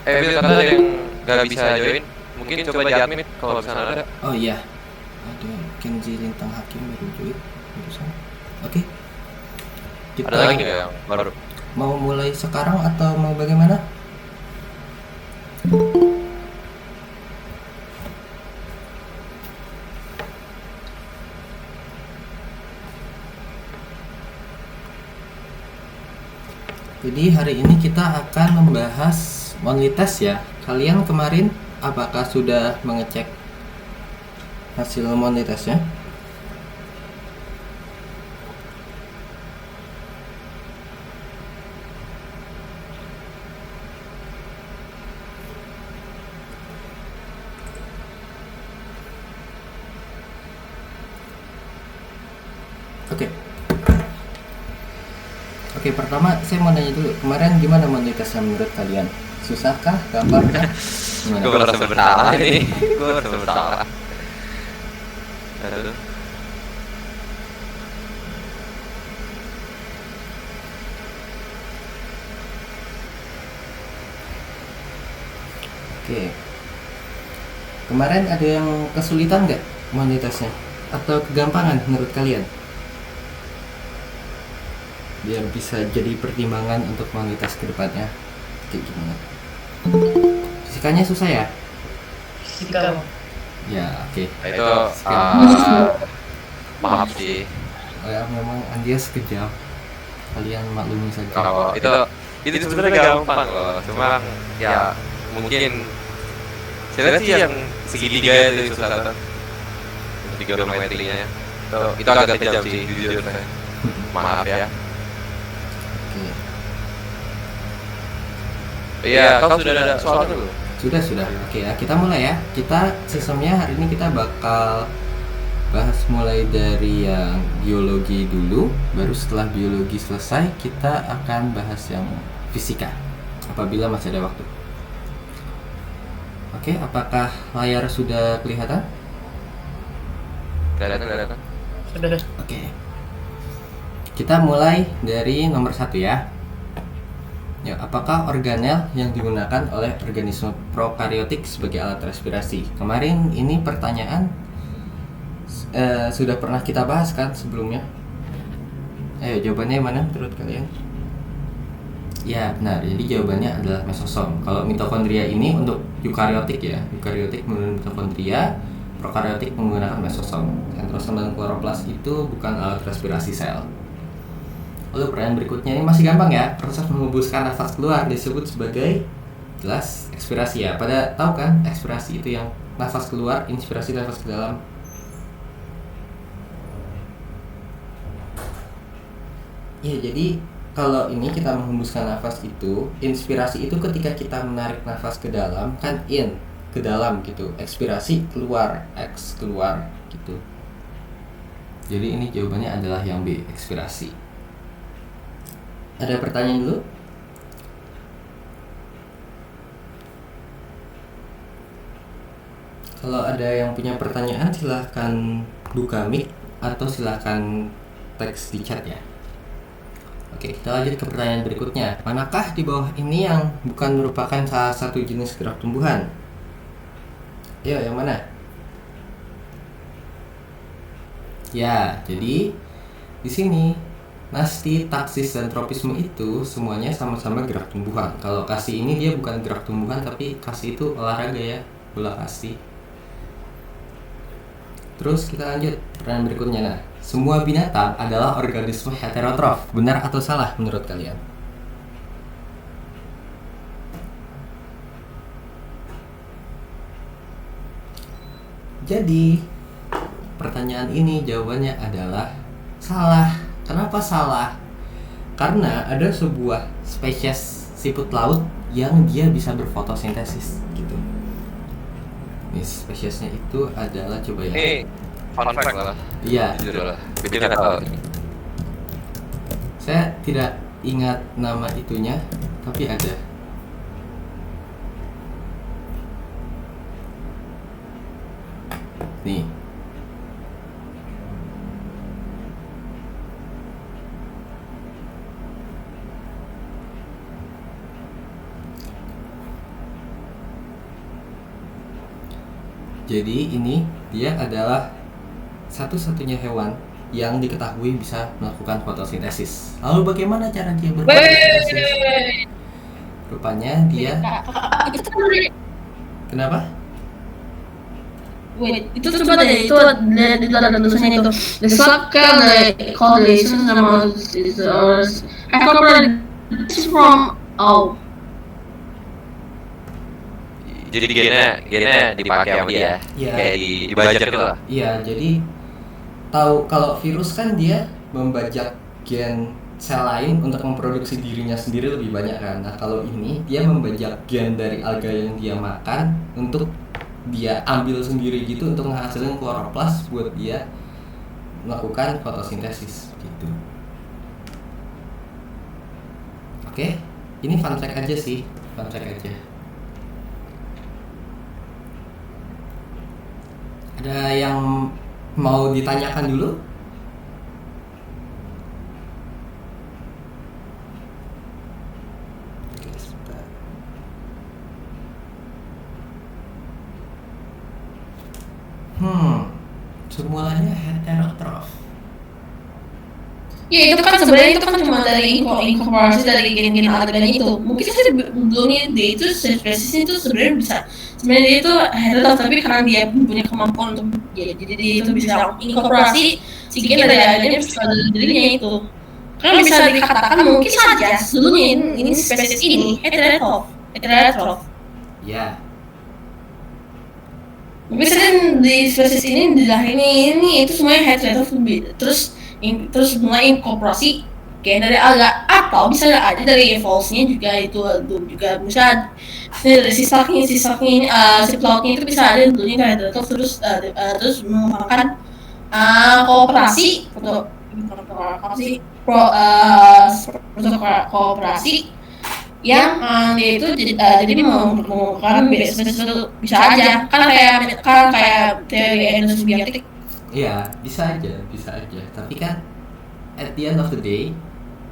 Kata ada yang nggak bisa join. Mungkin coba di admit kalau misalnya ada. Oh iya, ada Kenzi Lintang Hakim baru join barusan. Oke, kita Ada lagi nggak yang baru? mau mulai sekarang atau mau bagaimana? Jadi hari ini kita akan membahas monthly test ya. Kalian kemarin apakah sudah mengecek hasil monthly testnya? Oke. Oke, pertama saya mau nanya dulu, kemarin gimana monthly testnya menurut kalian? Susahkah? Gampangkah? Gimana? Gue merasa bersalah ini. Gue merasa bersalah. Aduh. Oke. Kemarin ada yang kesulitan nggak monthly testnya? Atau kegampangan menurut kalian? Biar bisa jadi pertimbangan untuk monthly test kedepannya. Kayak gimana? Fisikanya susah ya? Fisika. Ya, oke. Nah, itu maaf sih. Oh ya, memang Andias kejam. Kalian maklumi saja. Kalau itu sebenarnya gampang loh. Cuma ya mungkin saya lihat sih yang segitiga itu susah kan. Trigonometrinya. Itu agak kejam sih jujur saya. Maaf ya. Oke. Iya, kau sudah ada soal dulu. Sudah. Oke ya, kita mulai ya. Kita sistemnya hari ini kita bakal bahas mulai dari yang biologi dulu. Baru setelah biologi selesai, kita akan bahas yang fisika. Apabila masih ada waktu. Oke, apakah layar sudah kelihatan? Kelihatan. Sudah. Oke. Kita mulai dari nomor 1 ya. Ya, apakah organel yang digunakan oleh organisme prokaryotik sebagai alat respirasi? Kemarin ini pertanyaan sudah pernah kita bahas kan sebelumnya? Ayo jawabannya mana menurut kalian? Ya benar, jadi jawabannya adalah mesosom. Kalau mitokondria ini untuk eukaryotik ya, eukaryotik menggunakan mitokondria, prokaryotik menggunakan mesosom. Sentrosom dan kloroplas itu bukan alat respirasi sel. Lalu pertanyaan berikutnya ini masih gampang ya. Proses menghembuskan nafas keluar disebut sebagai jelas ekspirasi ya. Pada tahu kan ekspirasi itu yang nafas keluar, inspirasi nafas ke dalam. Ya, jadi kalau ini kita menghembuskan nafas itu, inspirasi itu ketika kita menarik nafas ke dalam kan in, ke dalam gitu. Ekspirasi keluar, X keluar gitu. Jadi ini jawabannya adalah yang B, ekspirasi. Ada pertanyaan dulu? Kalau ada yang punya pertanyaan silahkan buka mic atau silahkan teks di chat ya. Oke, kita lanjut ke pertanyaan berikutnya. Manakah di bawah ini yang bukan merupakan salah satu jenis gerak tumbuhan? Ayo, yang mana? Ya, jadi di sini nasti, taksis, dan tropisme itu semuanya sama-sama gerak tumbuhan. Kalau kasih ini dia bukan gerak tumbuhan, tapi kasih itu olahraga ya, bola kasih. Terus kita lanjut pertanyaan berikutnya. Nah, semua binatang adalah organisme heterotrof. Benar atau salah menurut kalian? Jadi pertanyaan ini jawabannya adalah salah. Kenapa salah? Karena ada sebuah spesies siput laut yang dia bisa berfotosintesis gitu. Nih spesiesnya itu adalah coba ya. Fun fact lah. Iya. Jujur lah. Kita nggak tahu. Saya tidak ingat nama itunya, tapi ada. Nih. Jadi ini dia adalah satu-satunya hewan yang diketahui bisa melakukan fotosintesis. Lalu bagaimana cara dia berfotosintesis? Wait, Rupanya dia Itu sebenarnya kenapa? itu sebenarnya itu ada tulisannya itu. The sucker correlation among is this is from Jadi gennya dipakai sama dia. Iya. Kayak dibajak gitu lah. Iya, jadi tahu kalau virus kan dia membajak gen sel lain untuk memproduksi dirinya sendiri lebih banyak kan. Nah, kalau ini dia membajak gen dari alga yang dia makan untuk dia ambil sendiri gitu untuk menghasilkan kloroplas buat dia melakukan fotosintesis gitu. Oke, ini fun fact aja sih, fun fact aja. Ada yang mau ditanyakan dulu? Oke, sebentar. Semulanya heterotrof. ya itu kan sebenarnya itu kan cuma dari inkorporasi dari gen-gen alganya itu. Mungkin saja sebelumnya dia itu spesies itu sebenarnya bisa sebenarnya dia itu heterotrof tapi karena dia punya kemampuan untuk ya jadi dia itu bisa inkorporasi si gen dari alganya bisa dirinya itu. Karena bisa dikatakan mungkin saja sebelumnya ini spesies ini heterotrof. Ya, Misalnya di spesies ini di lahir ini itu semuanya heterotrof terus mulai inkorporasi kayak dari alga atau bisa aja dari evolusinya juga itu juga bisa dari sisaknya ini si lautnya itu bisa ada dulunya kayak heterotrof terus mengembangkan kooperasi untuk kooperasi yang dia itu jadi mengembangkan spesies itu bisa aja kan kayak teori endosimbiotik. iya bisa aja. Tapi kan at the end of the day,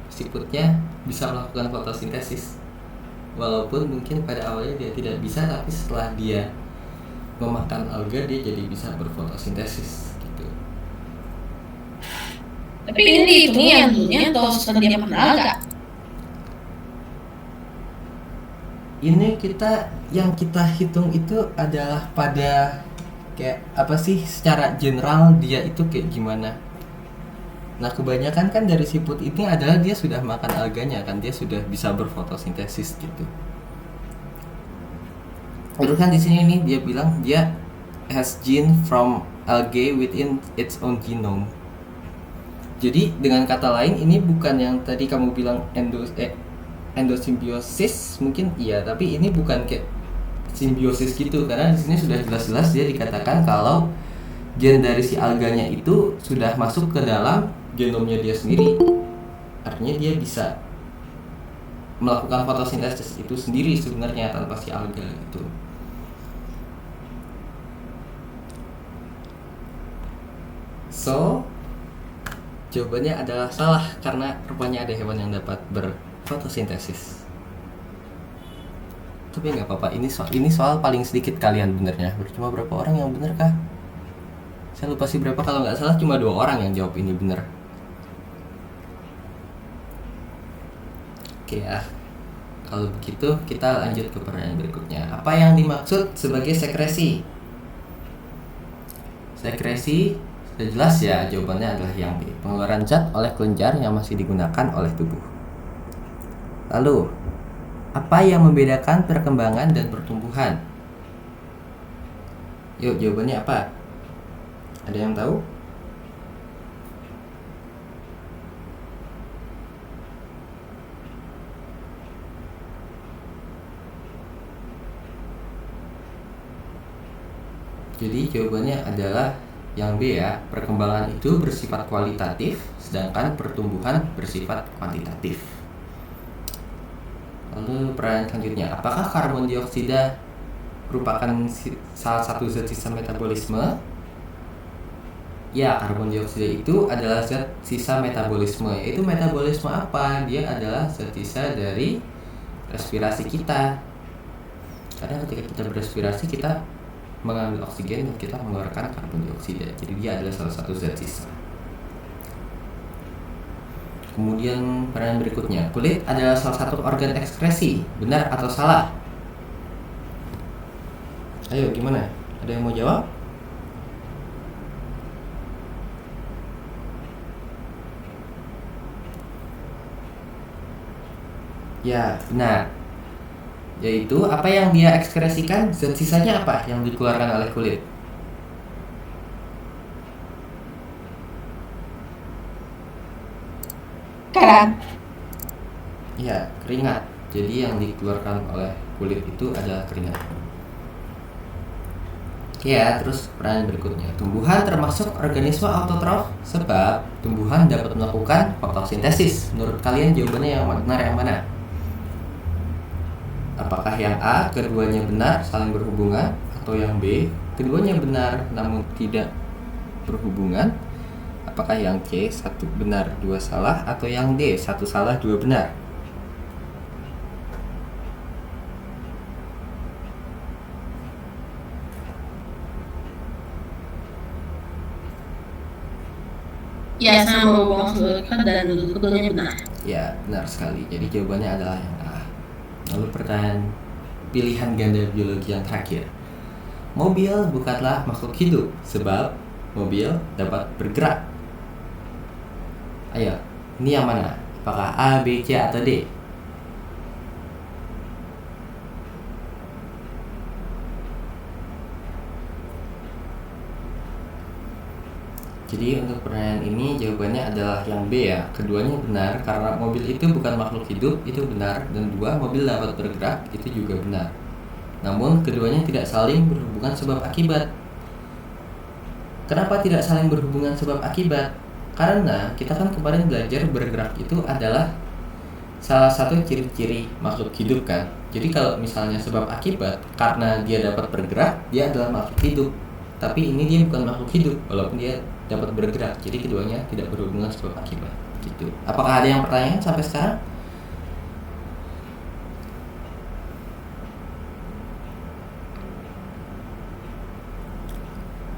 siputnya bisa melakukan fotosintesis. Walaupun mungkin pada awalnya dia tidak bisa, tapi setelah dia memakan alga dia jadi bisa berfotosintesis gitu. Tapi ini dihitungnya yang dulunya atau setelah dia makan alga? Ini yang kita hitung itu adalah pada kayak apa sih secara general dia itu kayak gimana. Nah, kebanyakan kan dari siput ini adalah dia sudah makan alganya kan, dia sudah bisa berfotosintesis gitu. Terus kan di sini nih dia bilang dia has gene from algae within its own genome. Jadi dengan kata lain ini bukan yang tadi kamu bilang endosimbiosis mungkin iya, tapi ini bukan kayak simbiosis gitu karena di sini sudah jelas-jelas dia dikatakan kalau gen dari si alganya itu sudah masuk ke dalam genomnya dia sendiri. Artinya dia bisa melakukan fotosintesis itu sendiri sebenarnya tanpa si alga itu. So, jawabannya adalah salah karena rupanya ada hewan yang dapat berfotosintesis. Tapi nggak apa-apa, ini soal paling sedikit kalian benernya. Cuma berapa orang yang bener kah? Saya lupa sih berapa, kalau nggak salah cuma 2 orang yang jawab ini bener. Oke ya, kalau begitu kita lanjut ke pertanyaan berikutnya. Apa yang dimaksud sebagai sekresi? Sekresi sudah jelas ya, jawabannya adalah yang B, pengeluaran zat oleh kelenjar yang masih digunakan oleh tubuh. Lalu, apa yang membedakan perkembangan dan pertumbuhan? Yuk, jawabannya apa? Ada yang tahu? Jadi jawabannya adalah yang B ya, perkembangan itu bersifat kualitatif, sedangkan pertumbuhan bersifat kuantitatif. Lalu pertanyaan selanjutnya, apakah karbon dioksida merupakan salah satu zat sisa metabolisme? Ya, karbon dioksida itu adalah zat sisa metabolisme. Yaitu metabolisme apa? Dia adalah zat sisa dari respirasi kita. Karena ketika kita berespirasi kita mengambil oksigen dan kita mengeluarkan karbon dioksida. Jadi dia adalah salah satu zat sisa. Kemudian pertanyaan berikutnya, kulit adalah salah satu organ ekskresi, benar atau salah? Ayo, gimana? Ada yang mau jawab? Ya, benar. Yaitu apa yang dia ekskresikan, zat sisanya apa yang dikeluarkan oleh kulit? Karat. Ya, keringat. Jadi yang dikeluarkan oleh kulit itu adalah keringat. Ya, terus pertanyaan berikutnya. Tumbuhan termasuk organisme autotrof sebab tumbuhan dapat melakukan fotosintesis. Menurut kalian jawabannya yang benar yang mana? Apakah yang A, keduanya benar saling berhubungan, atau yang B, keduanya benar namun tidak berhubungan? Apakah yang C, satu benar dua salah, atau yang D, satu salah dua benar? Ya, sama berhubungan sedekat dan keduanya benar. Ya, benar sekali. Jadi jawabannya adalah yang A. Lalu pertanyaan pilihan ganda biologi yang terakhir. Mobil bukanlah makhluk hidup sebab mobil dapat bergerak. Ayo, ini yang mana? Apakah A, B, C, atau D? Jadi untuk pertanyaan ini jawabannya adalah yang B ya. Keduanya benar karena mobil itu bukan makhluk hidup, itu benar. Dan dua, mobil dapat bergerak, itu juga benar. Namun keduanya tidak saling berhubungan sebab akibat. Kenapa tidak saling berhubungan sebab akibat? Karena kita kan kemarin belajar bergerak itu adalah salah satu ciri-ciri makhluk hidup kan. Jadi kalau misalnya sebab akibat, karena dia dapat bergerak, dia adalah makhluk hidup. Tapi ini dia bukan makhluk hidup walaupun dia dapat bergerak. Jadi keduanya tidak berhubungan sebab akibat gitu. Apakah ada yang pertanyaan sampai sekarang?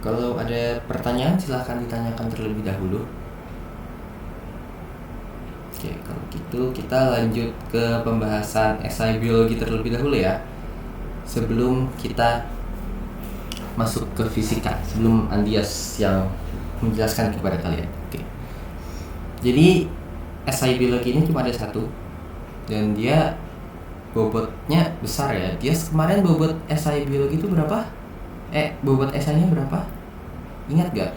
Kalau ada pertanyaan silahkan ditanyakan terlebih dahulu. Oke, kalau gitu kita lanjut ke pembahasan esai biologi terlebih dahulu ya. Sebelum kita masuk ke fisika, sebelum Andias yang menjelaskan kepada kalian. Oke. Jadi esai biologi ini cuma ada satu dan dia bobotnya besar ya. Dia kemarin bobot esai biologi itu berapa? Bobot esainya berapa? Ingat gak?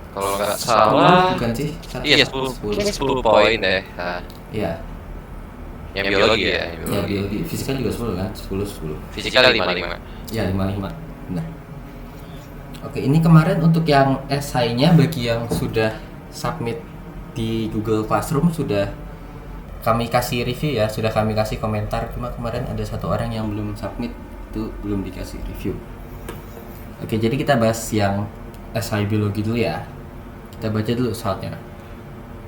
Kalau nggak salah, Bukan sih? iya 10 poin deh. Nah, Iya. yang biologi ya. Ya biologi, fisika juga 10 kan? 10. Fisika 55. Ya 55. Benar. Oke, ini kemarin untuk yang esainya bagi yang sudah submit di Google Classroom sudah kami kasih review ya, sudah kami kasih komentar. Cuma kemarin ada satu orang yang belum submit, itu belum dikasih review. Oke, jadi kita bahas yang esai biologi dulu ya. Kita baca dulu soalnya.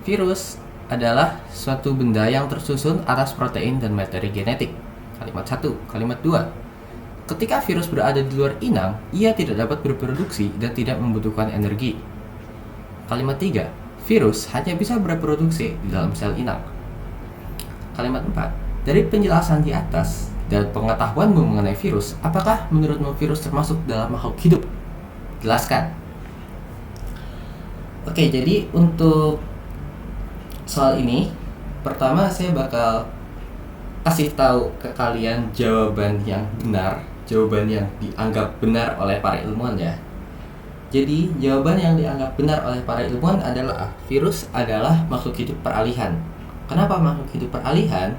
Virus adalah suatu benda yang tersusun atas protein dan materi genetik. Kalimat 1. Kalimat 2. Ketika virus berada di luar inang, ia tidak dapat berproduksi dan tidak membutuhkan energi. Kalimat 3. Virus hanya bisa berproduksi di dalam sel inang. Kalimat 4. Dari penjelasan di atas dan pengetahuanmu mengenai virus, apakah menurutmu virus termasuk dalam makhluk hidup? Jelaskan. Oke, jadi untuk soal ini, pertama saya bakal kasih tahu ke kalian jawaban yang benar, jawaban yang dianggap benar oleh para ilmuwan ya. Jadi jawaban yang dianggap benar oleh para ilmuwan adalah virus adalah makhluk hidup peralihan. Kenapa makhluk hidup peralihan?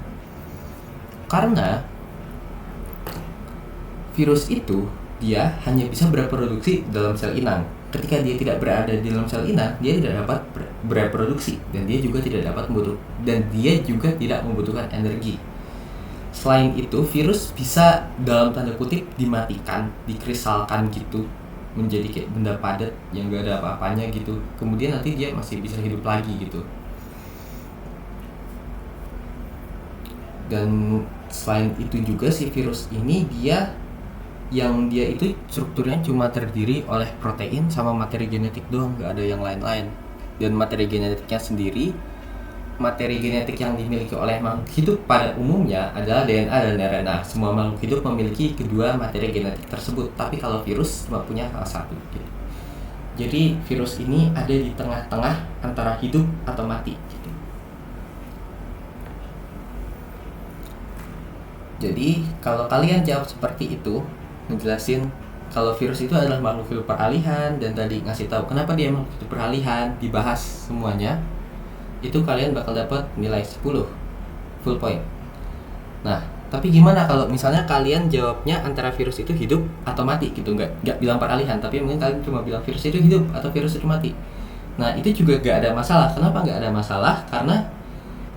Karena virus itu dia hanya bisa berproduksi dalam sel inang. Ketika dia tidak berada di dalam sel inang, dia tidak dapat bereproduksi dan dia juga tidak membutuhkan energi. Selain itu, virus bisa dalam tanda kutip dimatikan, dikrisalkan gitu, menjadi kayak benda padat yang gak ada apa-apanya gitu. Kemudian nanti dia masih bisa hidup lagi gitu. Dan selain itu juga si virus ini dia yang dia itu strukturnya cuma terdiri oleh protein sama materi genetik doang, nggak ada yang lain-lain. Dan materi genetiknya sendiri, materi genetik yang dimiliki oleh makhluk hidup pada umumnya adalah DNA dan RNA. Semua makhluk hidup memiliki kedua materi genetik tersebut, tapi kalau virus cuma punya salah satu gitu. Jadi virus ini ada di tengah-tengah antara hidup atau mati gitu. Jadi kalau kalian jawab seperti itu, ngejelasin kalau virus itu adalah makhluk hidup peralihan, dan tadi ngasih tahu kenapa dia makhluk hidup peralihan, dibahas semuanya, itu kalian bakal dapat nilai 10 full point. Nah, tapi gimana kalau misalnya kalian jawabnya antara virus itu hidup atau mati gitu, nggak bilang peralihan, tapi mungkin kalian cuma bilang virus itu hidup atau virus itu mati. Nah, itu juga nggak ada masalah. Kenapa nggak ada masalah? Karena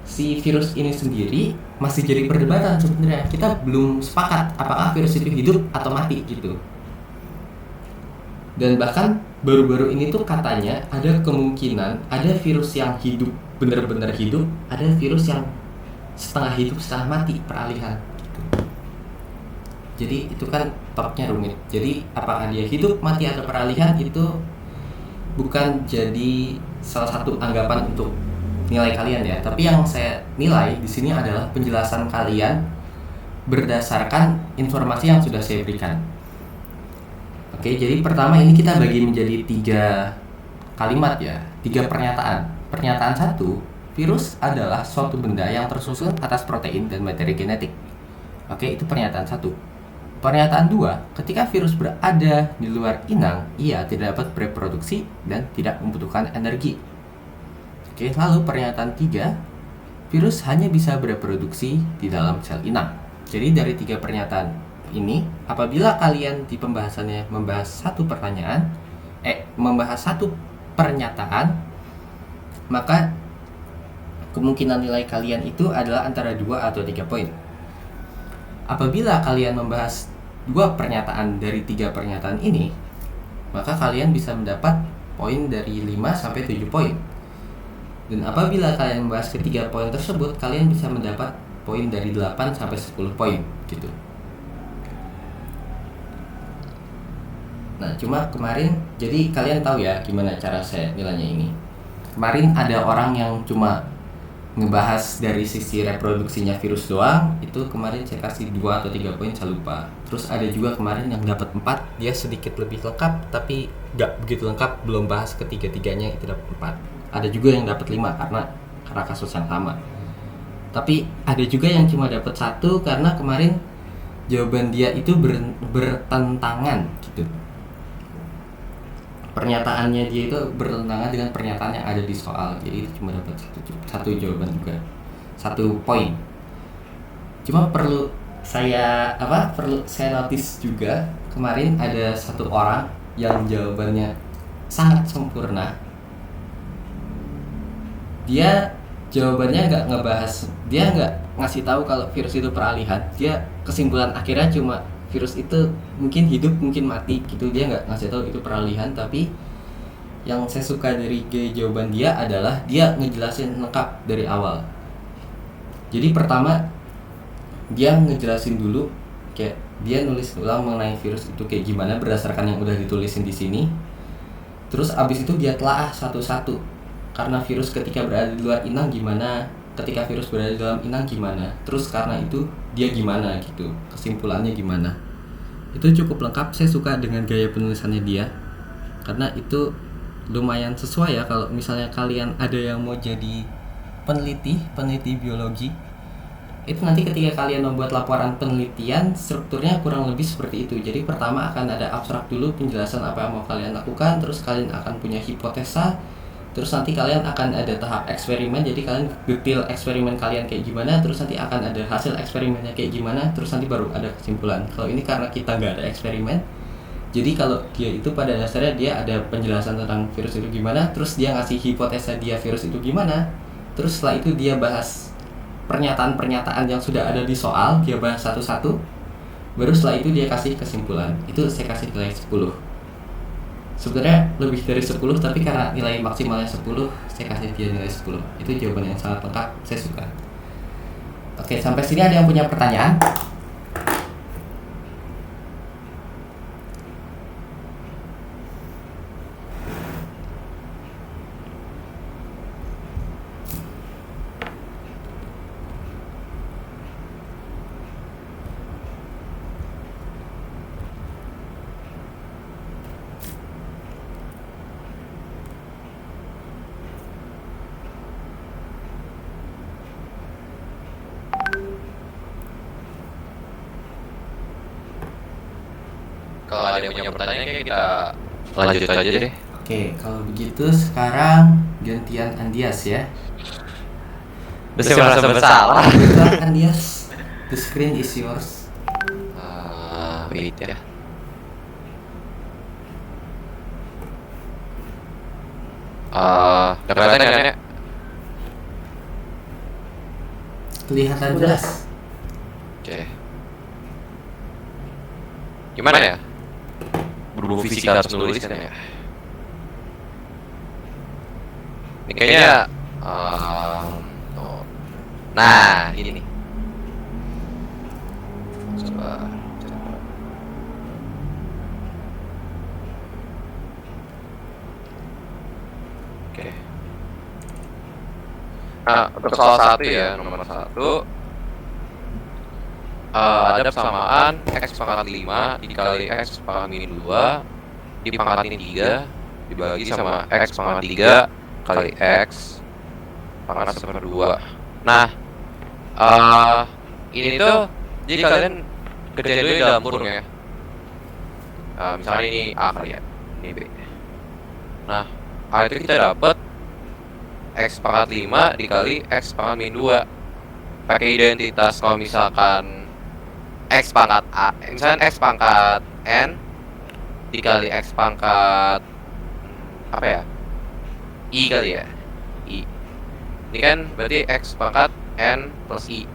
si virus ini sendiri masih jadi perdebatan sebenarnya. Kita belum sepakat apakah virus itu hidup atau mati gitu. Dan bahkan baru-baru ini tuh katanya ada kemungkinan ada virus yang hidup, benar-benar hidup, ada virus yang setengah hidup setengah mati, peralihan gitu. Jadi itu kan topnya rumit. Jadi apakah dia hidup, mati, atau peralihan itu bukan jadi salah satu anggapan untuk nilai kalian ya, tapi yang saya nilai di sini adalah penjelasan kalian berdasarkan informasi yang sudah saya berikan. Oke, jadi pertama ini kita bagi menjadi 3 kalimat ya, 3 pernyataan. Pernyataan 1, virus adalah suatu benda yang tersusun atas protein dan materi genetik. Oke, itu pernyataan 1. Pernyataan 2, ketika virus berada di luar inang, ia tidak dapat bereproduksi dan tidak membutuhkan energi. Oke, lalu pernyataan 3, virus hanya bisa bereproduksi di dalam sel inang. Jadi dari 3 pernyataan ini, apabila kalian di pembahasannya membahas satu pernyataan, maka kemungkinan nilai kalian itu adalah antara 2 atau 3 poin. Apabila kalian membahas 2 pernyataan dari 3 pernyataan ini, maka kalian bisa mendapat poin dari 5 sampai 7 poin. Dan apabila kalian membahas ketiga poin tersebut, kalian bisa mendapat poin dari 8 sampai 10 poin gitu. Nah, cuma kemarin, jadi kalian tahu ya gimana cara saya nilainya ini. Kemarin ada orang yang cuma ngebahas dari sisi reproduksinya virus doang, itu kemarin saya kasih 2 atau 3 poin, saya lupa. Terus ada juga kemarin yang dapat 4, dia sedikit lebih lengkap, tapi gak begitu lengkap, belum bahas ketiga-tiganya, itu dapat 4. Ada juga yang dapat 5 karena kasus yang sama. Tapi ada juga yang cuma dapat 1 karena kemarin jawaban dia itu bertentangan gitu. Pernyataannya dia itu bertentangan dengan pernyataan yang ada di soal. Jadi itu cuma dapat satu jawaban juga, 1 poin. Cuma perlu saya notice juga, kemarin ada 1 orang yang jawabannya sangat sempurna. Dia jawabannya nggak ngebahas, dia nggak ngasih tahu kalau virus itu peralihan. Dia kesimpulan akhirnya cuma virus itu mungkin hidup, mungkin mati gitu. Dia nggak ngasih tahu itu peralihan. Tapi yang saya suka dari jawaban dia adalah dia ngejelasin lengkap dari awal. Jadi pertama dia ngejelasin dulu, kayak dia nulis ulang mengenai virus itu kayak gimana berdasarkan yang udah ditulisin di sini. Terus abis itu dia telaah satu-satu. Karena virus ketika berada di luar inang gimana, ketika virus berada di dalam inang gimana, terus karena itu dia gimana gitu, kesimpulannya gimana. Itu cukup lengkap, saya suka dengan gaya penulisannya dia, karena itu lumayan sesuai ya kalau misalnya kalian ada yang mau jadi peneliti biologi. Itu nanti ketika kalian membuat laporan penelitian, strukturnya kurang lebih seperti itu. Jadi pertama akan ada abstrak dulu, penjelasan apa yang mau kalian lakukan, terus kalian akan punya hipotesa. Terus nanti kalian akan ada tahap eksperimen, jadi kalian detail eksperimen kalian kayak gimana, terus nanti akan ada hasil eksperimennya kayak gimana, terus nanti baru ada kesimpulan. Kalau ini karena kita nggak ada eksperimen, jadi kalau dia itu pada dasarnya dia ada penjelasan tentang virus itu gimana, terus dia ngasih hipotesa dia virus itu gimana, terus setelah itu dia bahas pernyataan-pernyataan yang sudah ada di soal, dia bahas satu-satu, baru setelah itu dia kasih kesimpulan. Itu saya kasih nilai 10. Sebenarnya lebih dari 10, tapi karena nilai maksimalnya 10, saya kasih dia nilai 10. Itu jawaban yang sangat lengkap, saya suka. Oke, sampai sini ada yang punya pertanyaan? kalau ada yang punya pertanyaan kayak kita lanjut aja deh. Oke, kalau begitu sekarang gantian Andias ya. Terus saya merasa bersalah. Baiklah Andias, the screen is yours. Wait ya. Udah kelihatan kan ya? Kelihatan jelas. Oke. Gimana ya? Berhubung fisika harus nulis kan ya? Ini kayaknya nah, ini nih. Coba. Oke. Nah, untuk soal 1 ya, nomor 1 ada persamaan X pangkat 5 dikali X pangkat min 2 dipangkatin 3 dibagi sama X pangkat 3 kali X pangkat 1/2. Nah, ini tuh jadi kalian kerjain dulu di dalam kurung ya. Misalnya ini A kali ya, ini B. Nah, A itu kita dapat X pangkat 5 dikali X pangkat min 2 pakai identitas. Kalau misalkan X pangkat A, misalnya X pangkat N dikali X pangkat apa ya, I kali ya, I. Ini kan berarti X pangkat N plus I.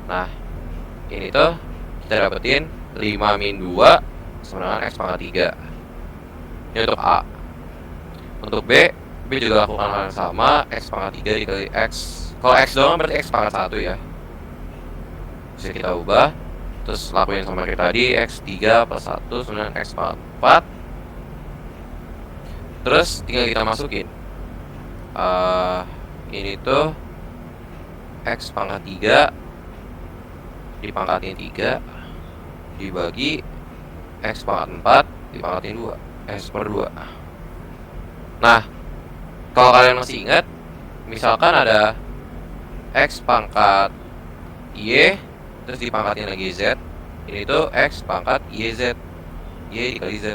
Nah, ini tuh kita dapetin 5 min 2 sama dengan X pangkat 3. Ini untuk A. Untuk B juga lakukan hal yang sama, X pangkat 3 dikali X. Kalau X doang berarti X pangkat 1 ya. Bisa kita ubah, terus lakuin sama kayak tadi, X3 plus 1 sama dengan X pangkat 4. Terus tinggal kita masukin ini tuh X pangkat 3 dipangkatin 3 dibagi X pangkat 4 dipangkatin 2 X/2. Nah, kalau kalian masih ingat, misalkan ada X pangkat Y terus dipangkatin lagi Z, ini tuh X pangkat YZ, Y dikali Z.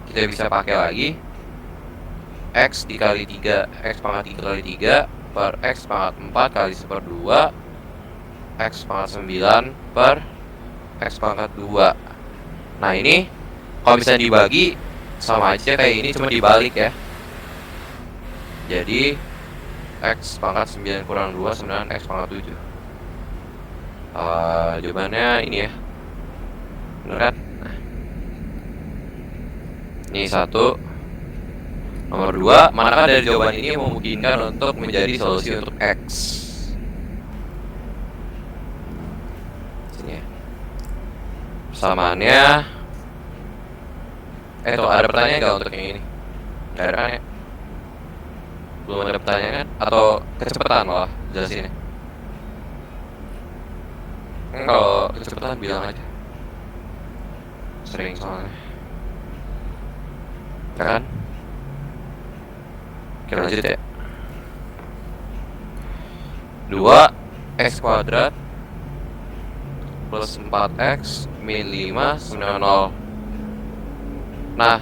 Kita bisa pakai lagi X dikali 3, X pangkat 3 kali 3 per X pangkat 4 kali 1/2 X pangkat 9 per X pangkat 2. Nah, ini kalau bisa dibagi sama aja kayak ini, cuma dibalik ya. Jadi X pangkat 9 kurang 2 sama dengan X pangkat 7. Jawabannya ini ya, bener kan? Nah, ini 1. Nomor 2, manakah dari jawaban ini memungkinkan untuk menjadi solusi untuk X? Sini ya. Persamaannya tuh ada pertanyaan nggak untuk yang ini? Nggak ada kan ya? Belum ada pertanyaan kan? Atau kecepatan malah jelasinnya? Kalau kecepatan bilang aja. Sering soalnya. Ya kan? Oke, lanjut ya. 2 X kuadrat plus 4X min 5 sama 0. Nah,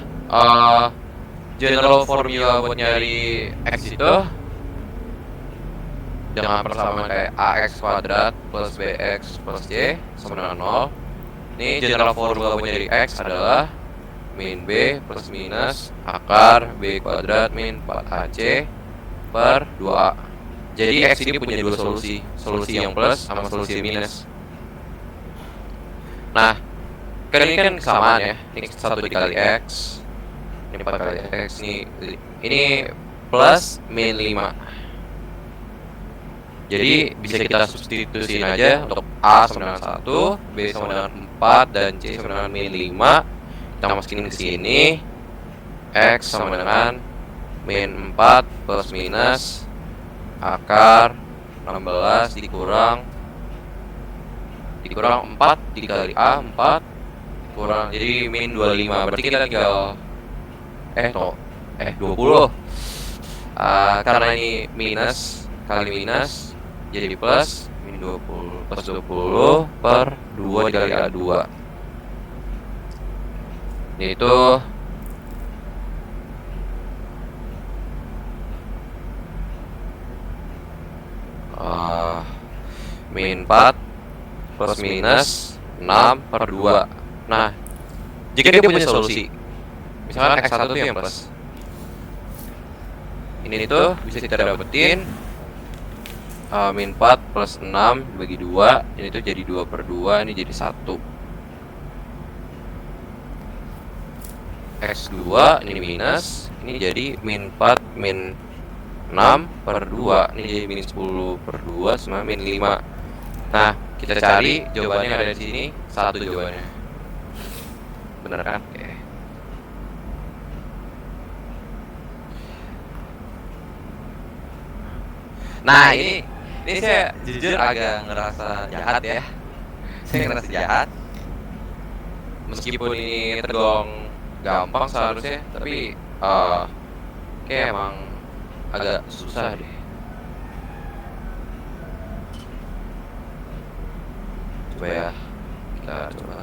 general formula buat nyari X itu dengan persamaan kayak AX kuadrat plus BX plus Y sama dengan 0. Ini general formula buat nyari X adalah min B plus minus akar B kuadrat min 4AC per 2A. Jadi X ini punya dua solusi, solusi yang plus sama solusi yang minus. Nah, kan ini kan kesamaan ya, ini 1 dikali X, ini 4 kali X, ini plus min 5. Jadi bisa kita substitusiin aja untuk A sama dengan 1, B sama dengan 4, dan C sama dengan min 5. Kita masukin ke sini, X sama dengan min 4 plus minus akar 16 dikurang 4 dikali A, 4 kurang, jadi min 25. Berarti kita tinggal 20. Karena ini minus kali minus jadi plus min 20 plus 20 per 2 dikali A2. Yaitu min 4 plus minus 6 per 2. Nah, jika dia punya solusi, misalkan X1 itu yang plus, ini tuh bisa kita dapetin min 4 plus 6 bagi 2, ini tuh jadi 2 per 2, ini jadi 1. X2 ini minus, ini jadi min 4 min 6 per 2, ini jadi min 10 per 2 sama min 5. Nah, kita cari jawabannya ada di sini, 1 jawabannya. Bener kan? Oke. Nah, ini saya jujur agak ngerasa jahat ya. Saya ngerasa jahat. Meskipun ini tergolong gampang seharusnya, tapi kayak emang agak susah deh. Coba ya, kita coba.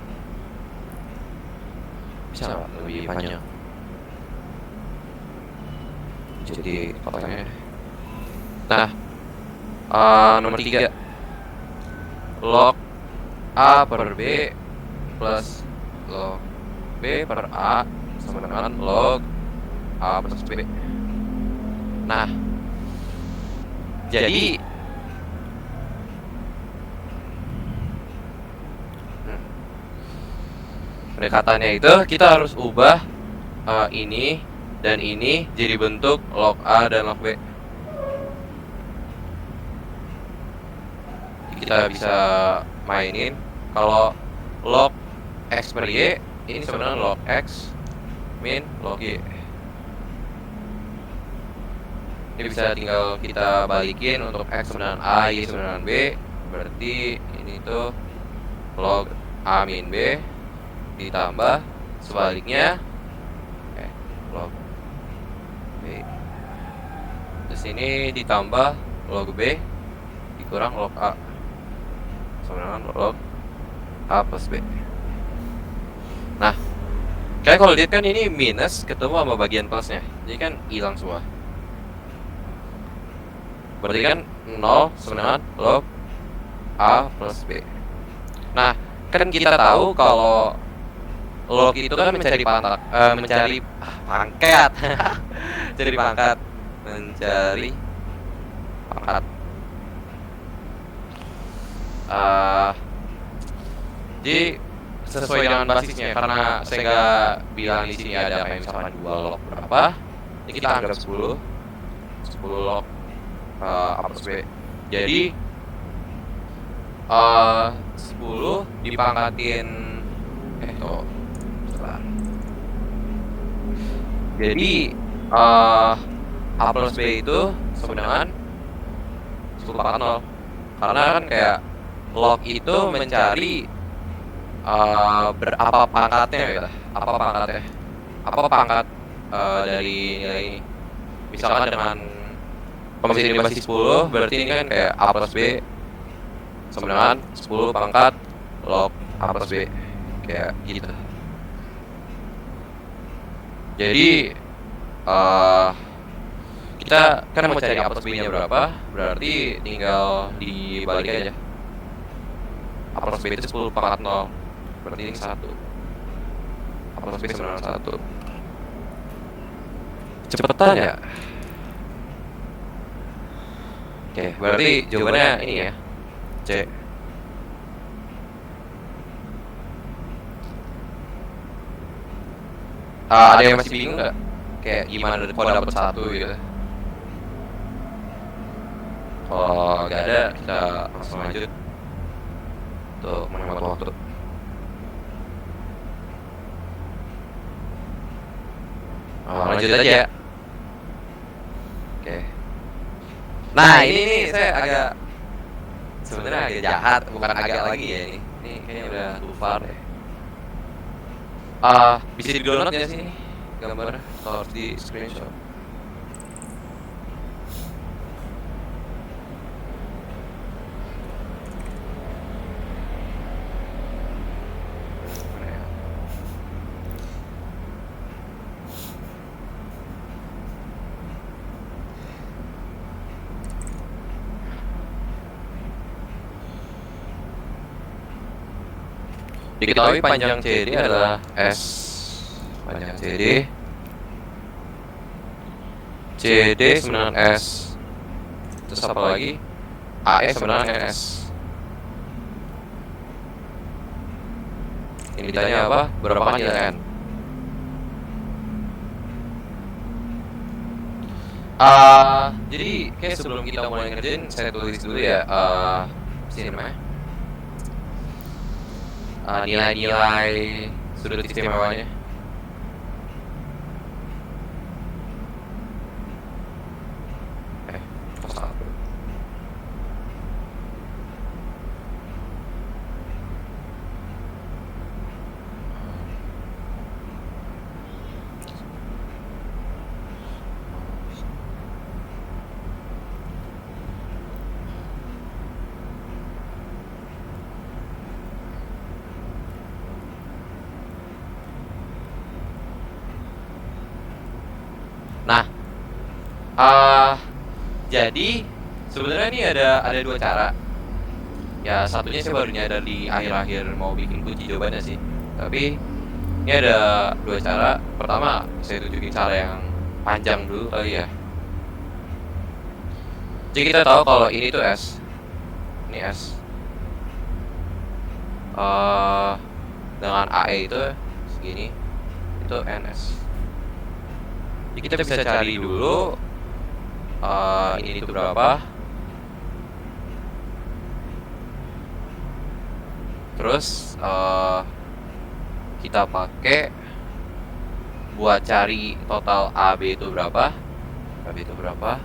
Bisa nggak lebih panjang? Jadi kotaknya. Nah, nomor 3, log A per B plus log B per A sama dengan log A plus B. Nah, jadi pendekatannya itu kita harus ubah ini dan ini jadi bentuk log A dan log B. Kita bisa mainin kalau log X per Y ini sebenarnya log X min log Y. Ini bisa tinggal kita balikin untuk X sama dengan A, Y sama dengan B. Berarti ini tuh log A min B ditambah sebaliknya log B. Terus ini ditambah log B dikurang log A sama dengan log A plus B. Nah, kayak kalau lihat kan ini minus ketemu sama bagian plusnya, jadi kan hilang semua. Berarti kan 0 sama dengan log A plus B. Nah, kan kita tahu kalau log itu kan mencari pangkat, mencari pangkat, mencari pangkat. Jadi sesuai dengan basisnya, karena saya nggak bilang di sini ada kayak misalkan 2 log berapa, ini kita anggap 10 log A plus B. Jadi 10 dipangkatin jadi A plus B itu sama dengan 10 pangkat 0. Karena kan kayak log itu mencari berapa pangkatnya gitu. Apa pangkat dari nilai ini. Misalkan dengan kalau misalnya masih 10, berarti ini kan kayak A plus B sama dengan 10 pangkat log A plus B. Kayak gitu. Jadi kita kan mau cari A plus B nya berapa, berarti tinggal dibalik aja. A plus B itu 10 pangkat 0, berarti ini 1. A plus B sama dengan 1. Cepetan ya? Oke, berarti jawabannya ini ya, C. Ada yang masih bingung nggak? Kayak gimana kalau dapet 1 gitu? Kalau nggak ada, kita langsung lanjut untuk menghemat waktu. Lanjut aja. Oke. Nah, ini saya agak sebenarnya agak jahat, bukan agak lagi ya ini. Ini kayaknya udah too far deh. Bisa di download ya sih gambar atau harus di screenshot? Mana ya? Diketahui panjang CD adalah S. Panjang CD sama dengan S. Terus apa lagi? AE sama dengan NS. Ini ditanya apa? Berapa nilai N? Jadi kayak sebelum kita mulai ngerjain, saya tulis dulu ya. Sini namanya. Nilai-nilai sudut istimewanya. Salah. Nah, jadi sebenarnya ini ada dua cara. Ya satunya saya baru nyadar di akhir-akhir mau bikin kunci jawabannya sih. Tapi ini ada dua cara. Pertama, saya tunjukin cara yang panjang dulu kali ya. Jadi kita tahu kalau ini tuh S. Ini S. Dengan AE itu segini. Itu NS. Jadi kita bisa cari dulu ini itu berapa. Terus kita pakai buat cari total AB itu berapa. AB itu berapa.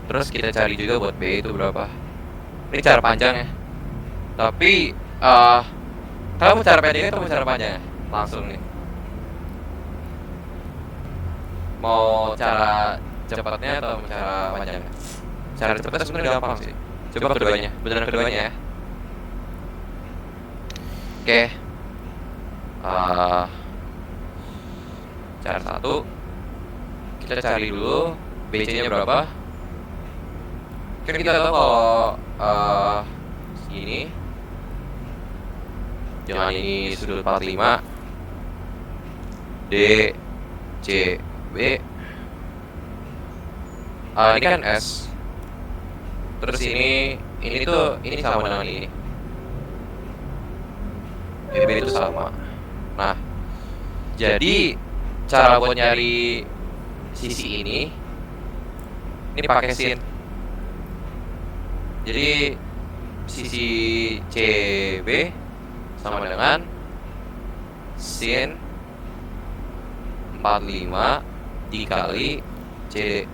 Terus kita cari juga buat B itu berapa. Ini cara panjang ya. Tapi kalau mau cara pendeknya atau mau cara panjangnya? Langsung nih. Mau cara cepatnya atau mau cara panjangnya? Cara cepatnya sebenarnya gampang sih. Coba keduanya, beneran keduanya ya. Oke. Cara satu, kita cari dulu BC-nya berapa. Kan kita tahu kalau segini dengan ini sudut 45 D C B. Ini kan S. Terus ini sama dengan ini. BB itu sama. Nah, jadi cara buat nyari sisi ini pakai sin. Jadi sisi CB sama dengan sin 45 dikali CD.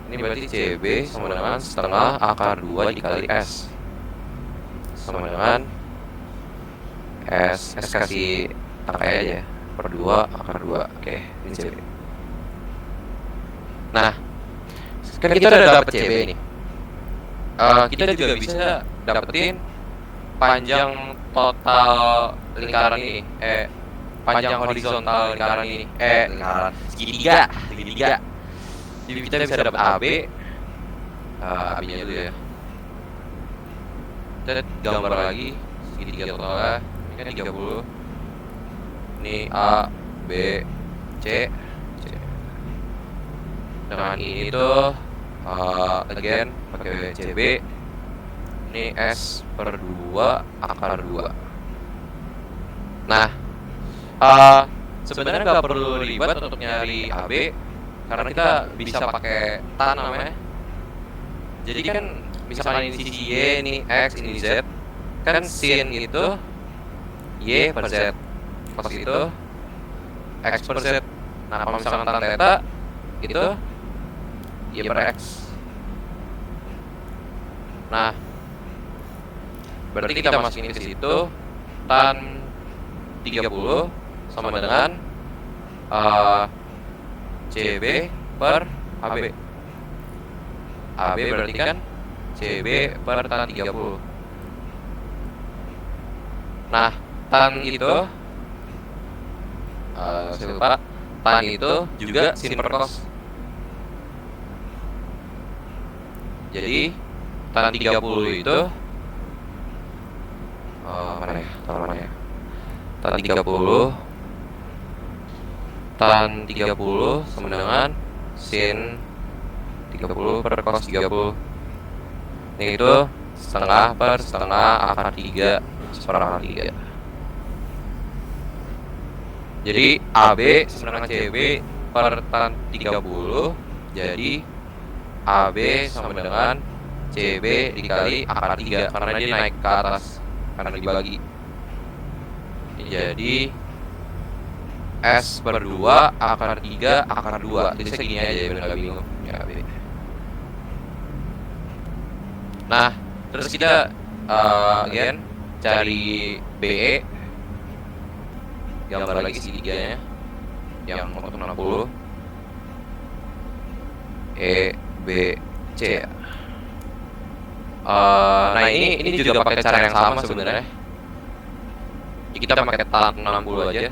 Ini berarti CB sama dengan setengah akar 2 dikali S. Sama dengan S kasih angka aja per 2 akar 2. Oke, ini CB. Nah, kan kita udah dapet CB nih. Kita juga bisa dapetin panjang total lingkaran ini. Panjang horizontal lingkaran ini. Lingkaran segitiga. Jadi kita bisa dapat AB. AB-nya dulu ya. Kita gambar lagi segitiga totalnya. Ini kan 30. Ini A, B, C. Dengan ini tuh again pakai CB. Ini S per 2 akar 2. Nah, sebenarnya nggak perlu ribet untuk nyari AB karena kita bisa pakai tan namanya. Jadi kan misalkan ini sisi Y, ini X, ini Z, kan sin itu Y per Z, cos itu X per Z. Nah kalau misalkan tan theta itu Y per X. Nah berarti kita masukin ke situ tan 30 sama dengan CB per AB. AB berarti kan CB per tan 30. Nah, tan itu saya lupa, tan itu juga sin per cos. Jadi tan 30 itu mana ya? Tan 30 sama dengan sin 30 per cos 30. Ini itu setengah per setengah akar 3 per akar 3. Jadi AB sama dengan CB per tan 30. Jadi AB sama dengan CB dikali akar 3 karena dia naik ke atas karena dibagi. Jadi S per 2 akar 3 akar 2. Jadi segini aja ya, biar nggak bingung ya, AB. Nah, terus kita again cari BE, gambar lagi segitiganya yang untuk 60, E, B, C ya. Nah ini juga pakai cara yang sama sebenarnya. Jadi kita pakai tan 60 aja.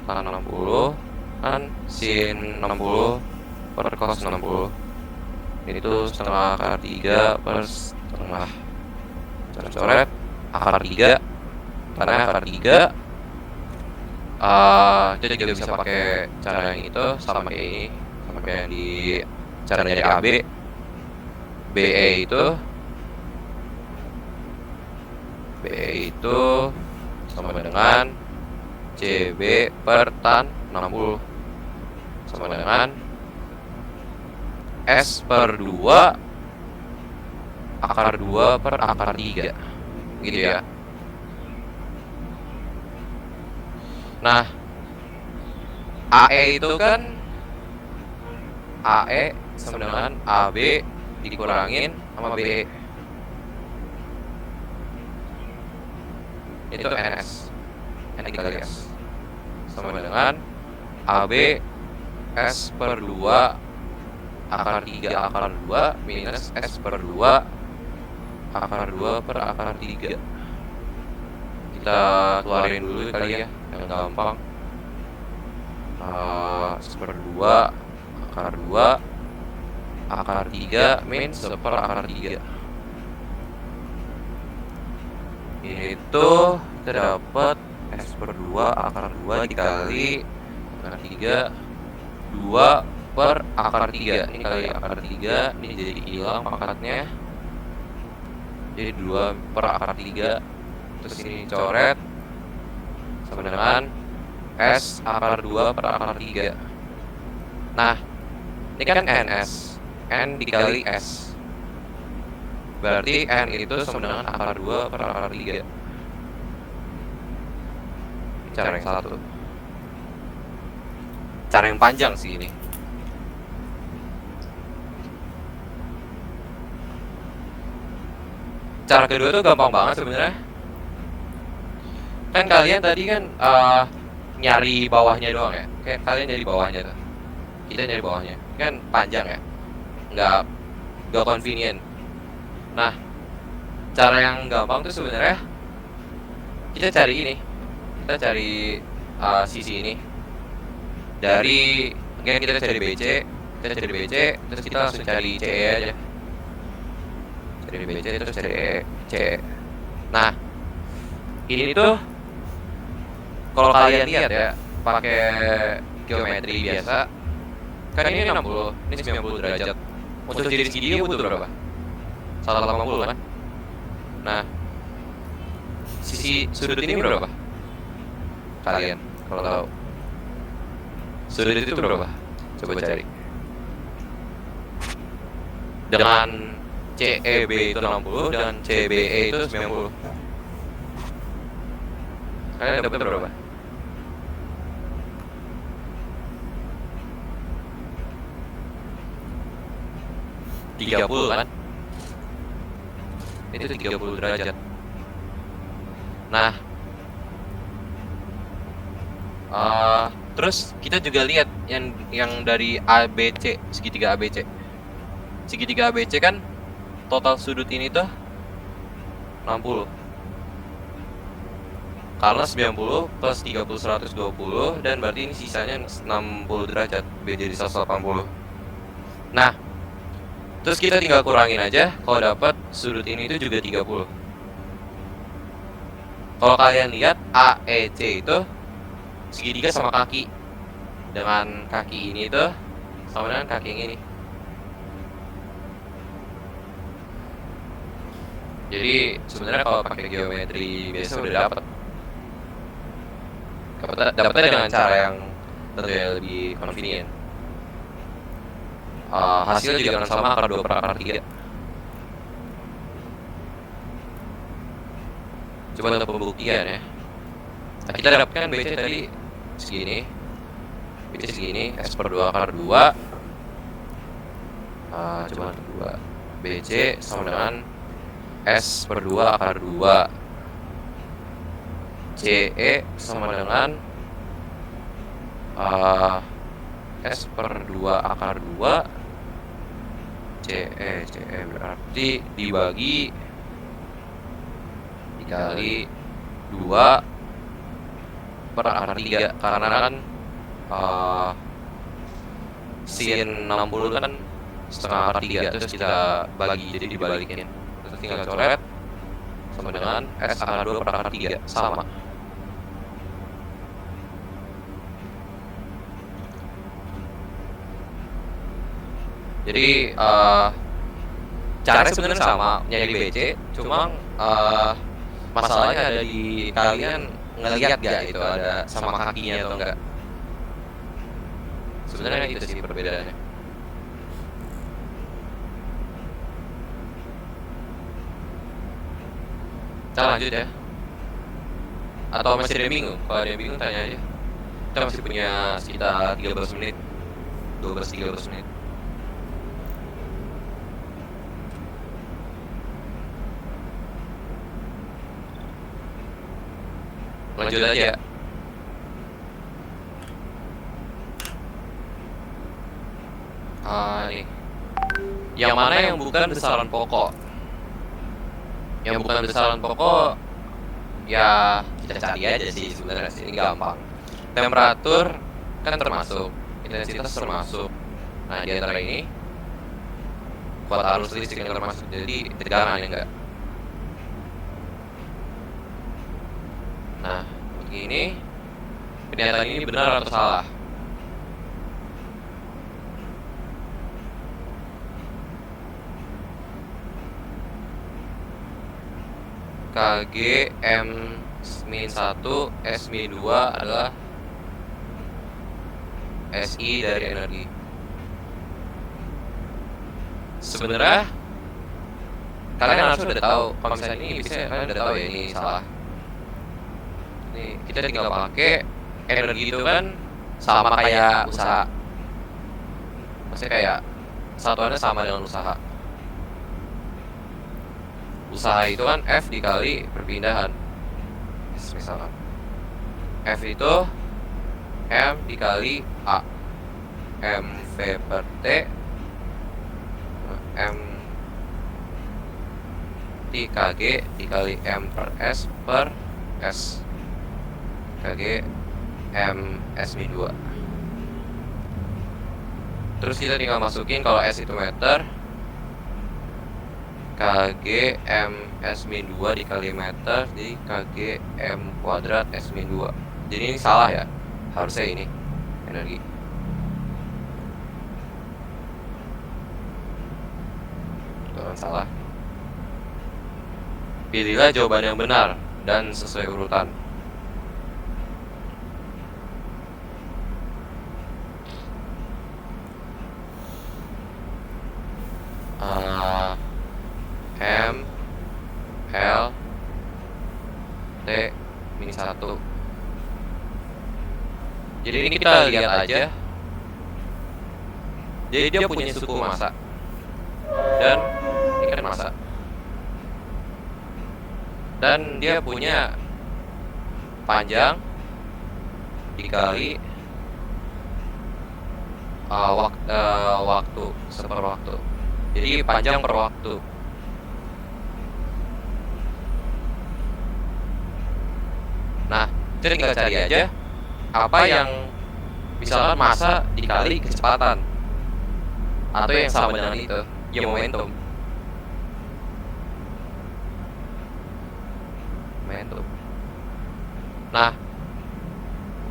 Tan 60 kan sin 60 per cos 60. Ini tuh setengah akar 3 per setengah coret akar 3 karena akar 3 kita juga bisa pakai cara yang itu sama kayak ini, sama kayak yang di cara dari AB. BE itu sama dengan CB per tan 60 sama dengan S per 2 akar 2 per akar 3 gitu ya. Nah AE itu kan AE sama dengan AB dikurangin sama BE, itu NS, N dikali S sama dengan AB S per 2 akar 3 akar 2 minus S per 2 akar 2 per akar 3. Kita keluarin dulu kali ya, yang gampang. S per 2 akar 2 akar 3 min 1 per akar 3. Itu kita dapat S per 2 akar 2 dikali akar 3 2 per akar 3. Ini kali akar 3, ini jadi hilang pangkatnya. Jadi 2 per akar 3. Terus ini coret sama dengan S akar 2 per akar 3. Nah, ini kan NS, N dikali S. Berarti N itu sama dengan akar 2 per akar 3. Ini cara yang satu. Cara yang panjang sih ini. Cara kedua tuh gampang banget sebenarnya. Kan kalian tadi kan nyari bawahnya doang ya. Kayak kalian nyari bawahnya tuh. Kita nyari bawahnya. Kan panjang ya. Nggak convenient. Nah, cara yang gampang tuh sebenarnya kita cari ini. Kita cari sisi ini. Dari mungkin kita cari BC, terus kita langsung cari CE aja. Cari BC terus cari CE. Nah, ini tuh kalau kalian lihat ya, pakai geometri biasa, kan ini 60, ini 90 derajat. Untuk jadi segini butuh berapa? 180 kan? Nah, sisi sudut ini berapa? Kalian kalau tahu. Sudut itu berapa? Coba cari. Dengan CEB itu 60 dan CBE itu 90. Kalian dapat berapa? Tiga puluh kan? Itu 30 derajat. Nah, terus kita juga lihat yang dari ABC, segitiga ABC. Segitiga ABC kan total sudut ini tuh 60. Karena 90 plus 30 120 dan berarti ini sisanya 60 derajat, biar jadi 180. Nah, terus kita tinggal kurangin aja kalau dapat sudut ini itu juga 30. Kalau kalian lihat AEC itu segitiga sama kaki, dengan kaki ini tuh sama dengan kaki yang ini. Jadi sebenarnya kalau pakai geometri biasa udah dapatnya dengan cara yang tentunya lebih convenient. Hasilnya juga akan sama akar 2 per akar 3. Coba untuk pembuktian ya. Nah, kita dapatkan BC tadi segini, BC segini, S per 2 akar 2. Coba untuk 2 BC sama dengan S per 2 akar 2. CE sama dengan S per 2 akar 2. CE berarti dibagi dikali 2 per akar 3, karena kan sin 60 kan setengah akar 3, terus kita bagi, jadi dibalikin, terus tinggal coret sama dengan S akar 2 per akar 3 sama. Jadi caranya sebenarnya sama, nyari BC, cuma masalahnya ada di kalian ngelihat gak itu ada sama kakinya atau enggak. Sebenarnya itu sih perbedaannya. Kita lanjut ya. Atau masih ada yang bingung? Kalau ada yang bingung tanya aja. Kita masih punya sekitar 13 menit, 12-13 menit. Lanjut aja. Nih. Yang mana yang bukan besaran pokok? Yang bukan besaran pokok ya kita cari aja sih sebenarnya, ini gampang. Temperatur kan termasuk, intensitas termasuk. Nah, di antara ini kuat arus listrik yang termasuk, jadi tegangan ya enggak. Nah, begini, pernyataan ini benar atau salah? KG M-1 S-2 adalah SI dari energi. Sebenarnya kalian harus udah tahu, kalau misalnya ini bisa kalian udah tahu ya ini salah. Nih, kita tinggal pakai energi itu kan sama kayak usaha. Maksudnya kayak satuannya sama dengan usaha. Usaha itu kan F dikali perpindahan. Misalkan F itu M dikali A, MV per T, M KG dikali M per S per S, KG M S-2. Terus kita tinggal masukin kalau S itu meter, KG M S-2 dikali meter di KG M kuadrat S-2. Jadi ini salah ya, harusnya ini energi. Jangan salah. Pilihlah jawaban yang benar dan sesuai urutan. M L T min 1. Jadi ini kita lihat aja. Jadi dia punya suku massa, dan ini kan massa, dan dia punya panjang dikali waktu seperwaktu. Jadi panjang per waktu. Nah, kita tinggal cari aja apa yang misalkan massa dikali kecepatan, atau yang sama dengan itu, ya momentum. Nah,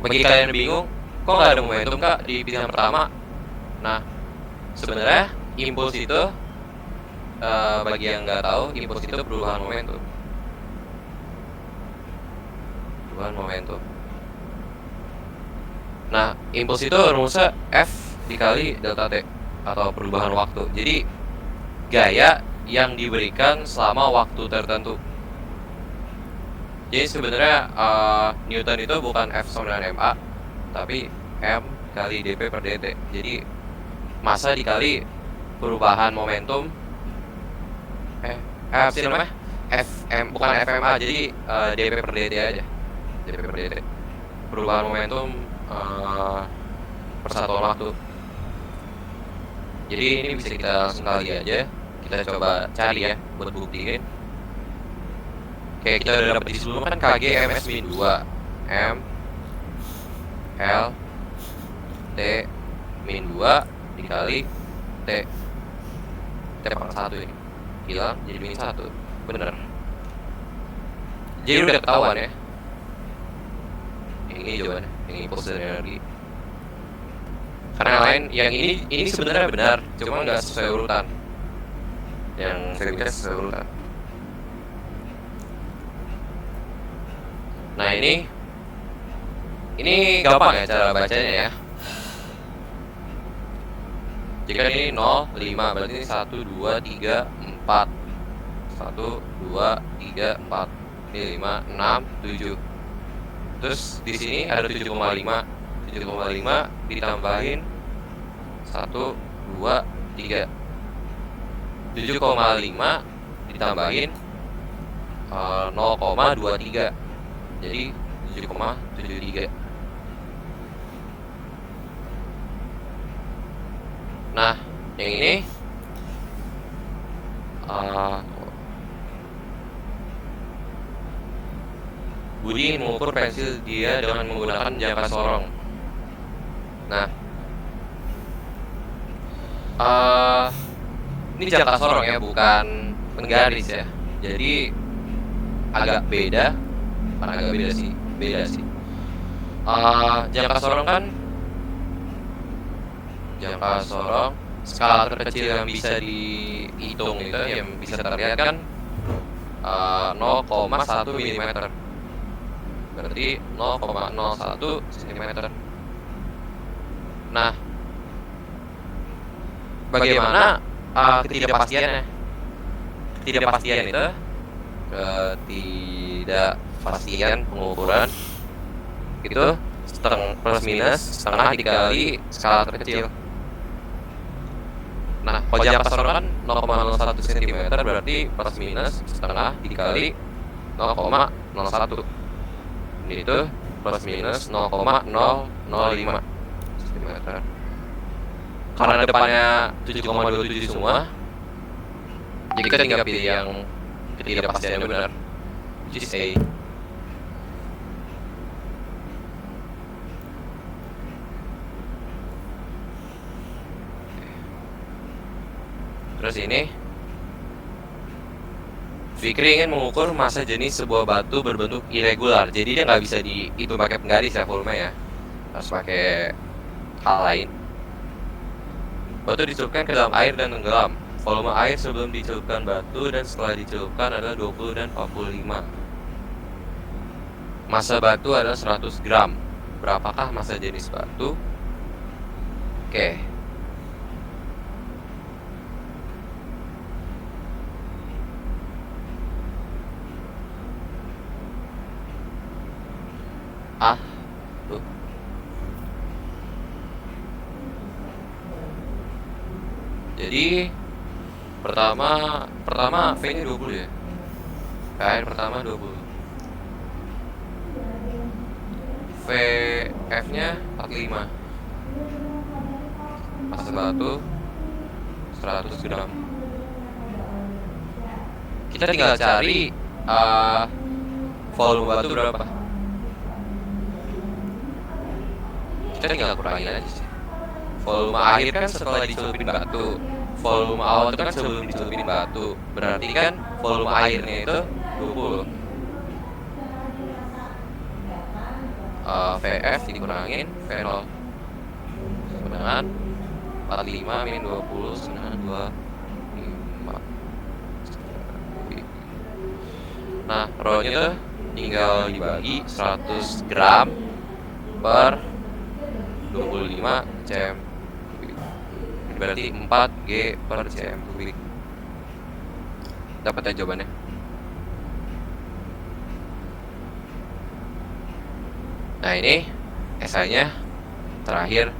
bagi kalian yang bingung, kok nggak ada momentum kak di pilihan pertama? Nah, sebenarnya impuls itu, bagi yang nggak tahu, impuls itu perubahan momentum. Perubahan momentum. Nah, impuls itu rumusnya F dikali delta T atau perubahan waktu. Jadi gaya yang diberikan selama waktu tertentu. Jadi sebenarnya Newton itu bukan F sama dengan ma, tapi m kali dp per dt. Jadi massa dikali perubahan momentum. Apa sih namanya? Fm, bukan fma, jadi dp per dt aja. Dp per dt. Perubahan momentum persatuan waktu. Jadi ini bisa kita langsung kali aja. Kita coba cari ya buat buktiin. Oke, kita udah dapat di sebelumnya kan kg ms min 2 m l t min 2 dikali t pangkat 1 ini hilang jadi min 1. Bener. Jadi udah ketahuan ya. Ini jawabannya, ini impuls dan energi. Karena yang lain, yang ini sebenarnya benar, cuma nggak sesuai urutan. Yang saya bilang sesuai urutan. Nah ini gampang ya cara bacanya ya. Jika ini 0, 5, berarti ini 1, 2, 3, 4. 1, 2, 3, 4. Ini 5, 6, 7. Terus di sini ada 7,5. 7,5 ditambahin 1, 2, 3. 7,5 ditambahin 0,23. Jadi 7,73. Nah, yang ini Budi mengukur pensil dia dengan menggunakan jangka sorong. Nah, ini jangka sorong ya, bukan penggaris ya. Jadi agak beda, bukan agak beda sih, beda sih. Jangka sorong kan, jangka sorong skala terkecil yang bisa dihitung itu, yang bisa terlihat kan 0,1 mm. Berarti 0,01 cm. Nah, bagaimana ketidakpastiannya? Ketidakpastian itu, ketidakpastian pengukuran itu plus minus setengah dikali skala terkecil. Nah, kalau jangka sorong kan 0,01 cm, berarti plus minus setengah dikali 0,01. Ini itu plus minus 0,005 cm. Karena depannya 7,27 semua, jadi kita tinggal pilih yang ketidakpastiannya benar, which is A. Terus ini Fikri ingin mengukur massa jenis sebuah batu berbentuk irregular. Jadi dia nggak bisa dihitung pakai penggaris ya volumenya ya, harus pakai hal lain. Batu dicelupkan ke dalam air dan tenggelam. Volume air sebelum dicelupkan batu dan setelah dicelupkan adalah 20 dan 45. Massa batu adalah 100 gram. Berapakah massa jenis batu? Oke. Tuh. Jadi pertama V-nya 20 ya. KN pertama 20. VF-nya 45. Massa batu 100 gram. Kita tinggal cari volume batu berapa. Kita tinggal kurangin aja sih. Volume akhir kan setelah dicelupin batu, volume awal itu kan sebelum dicelupin batu. Berarti kan volume airnya itu 20. VF dikurangin V0 sama dengan 45 min 20 sama dengan 25. Nah, rho-nya tuh tinggal dibagi 100 gram per 25 cm kubik. Berarti 4 G per cm kubik. Dapat ya jawabannya? Nah, ini esainya terakhir.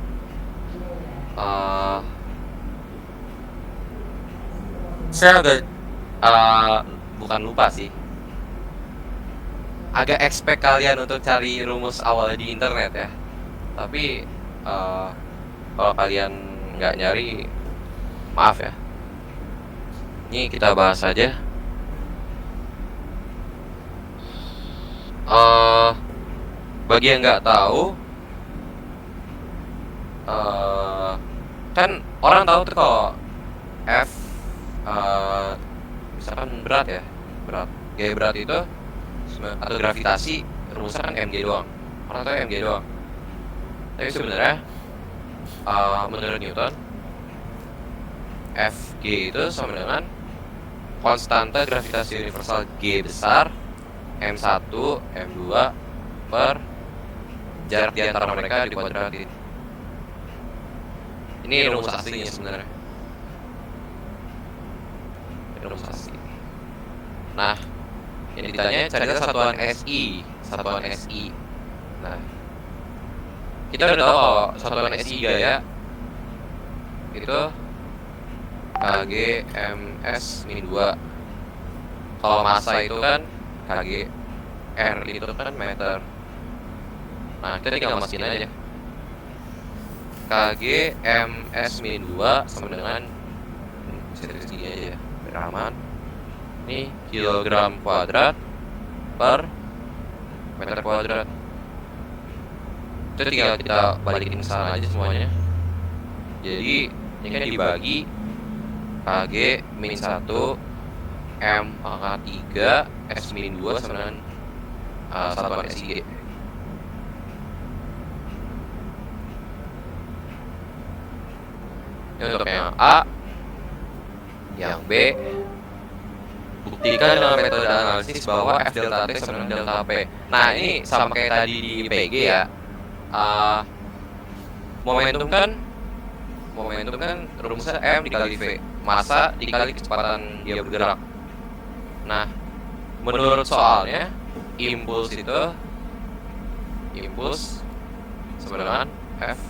Saya agak bukan lupa sih, agak expect kalian untuk cari rumus awal di internet ya. Tapi kalau kalian nggak nyari, maaf ya. Ini kita bahas aja. Bagi yang nggak tahu, kan orang tahu tuh kalau F misalkan berat ya, gaya berat itu atau gravitasi rumusnya kan mg doang. Orang tahu mg doang. Tapi sebenarnya menurut Newton, Fg itu sama dengan konstanta gravitasi universal G besar m1 m2 per jarak di antara mereka dikuadratin. Ini rumus aslinya sebenarnya. Ini rumus asli. Nah, yang ditanya carilah satuan SI. Nah, kita udah tahu kalau satuan SI gaya itu kg ms min 2. Kalau massa itu kan kg, r itu kan meter. Nah, kita tinggal masukin aja kg ms min 2 sama dengan segini aja ya, biar aman. Ini kilogram kuadrat per meter kuadrat. Itu tinggal kita balikin ke sana aja semuanya. Jadi ini kan dibagi kg min 1 m pangkat 3 s min 2 sama dengan satuan SI. Ini untuk yang A, yang B. Buktikan dengan metode analisis bahwa F delta T sama dengan delta P. Nah, ini sama kayak tadi di PG ya. Momentum kan rumusnya M dikali V, massa dikali kecepatan dia bergerak. Nah, menurut soalnya impuls sama dengan F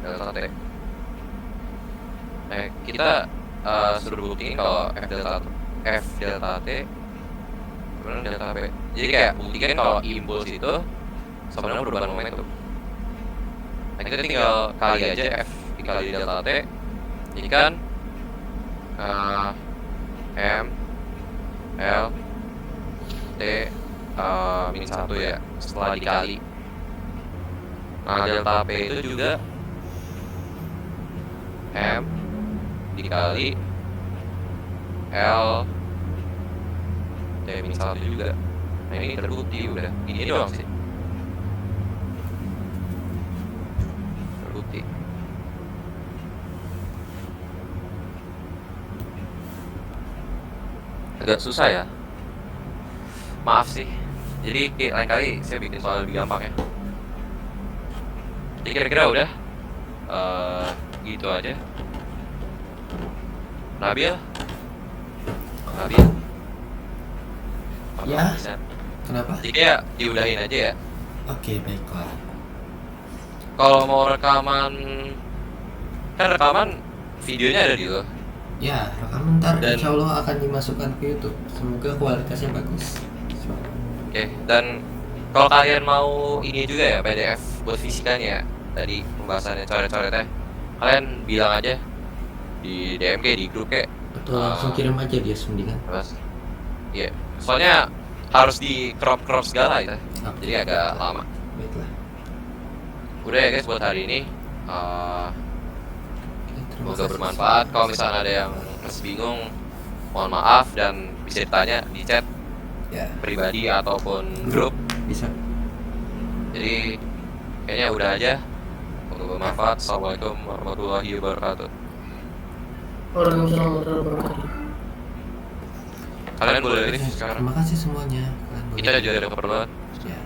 delta T. Nah, kita sudah buktiin kalau F delta T sama dengan delta P. Jadi kayak buktikan kalau impuls itu sama dengan perubahan momentum. Nah, kita tinggal kali aja F dikali delta T, ini kan M L T min 1 ya, setelah dikali. Nah, delta P itu juga M dikali L T min 1 juga. Nah, ini terbukti udah. Ini doang sih terbukti. Agak susah ya, maaf sih. Jadi lain kali saya bikin soal lebih gampang ya. Jadi kira-kira udah gitu aja. Nabil Ya. bisa. Kenapa? Jadi ya diudahin aja ya. Oke, baiklah. Kalau mau rekaman, kan rekaman videonya ada di lo. Ya, rekaman ntar Dan- insya Allah akan dimasukkan ke YouTube. Semoga kualitasnya bagus. Oke, dan kalau kalian mau ini juga ya PDF buat fisikanya ya, tadi pembahasannya coret-coretnya, kalian bilang aja di DM kayak di grup kayak. Betul, langsung kirim aja dia mendingan. Terus, iya, soalnya harus di crop segala itu, Oke. jadi agak lama. Baiklah. Udah ya guys buat hari ini. Oke, terima Semoga kasih. bermanfaat. Kalau misalnya ada yang masih bingung, mohon maaf dan bisa ditanya di chat Ya, pribadi ataupun grup. bisa. Jadi kayaknya udah aja. Semoga bermanfaat. Assalamualaikum warahmatullahi wabarakatuh. Waalaikumsalam warahmatullahi wabarakatuh. Kalian boleh live sekarang. Terima kasih semuanya. Kalian boleh- Kita juga ada keperluan. Ya.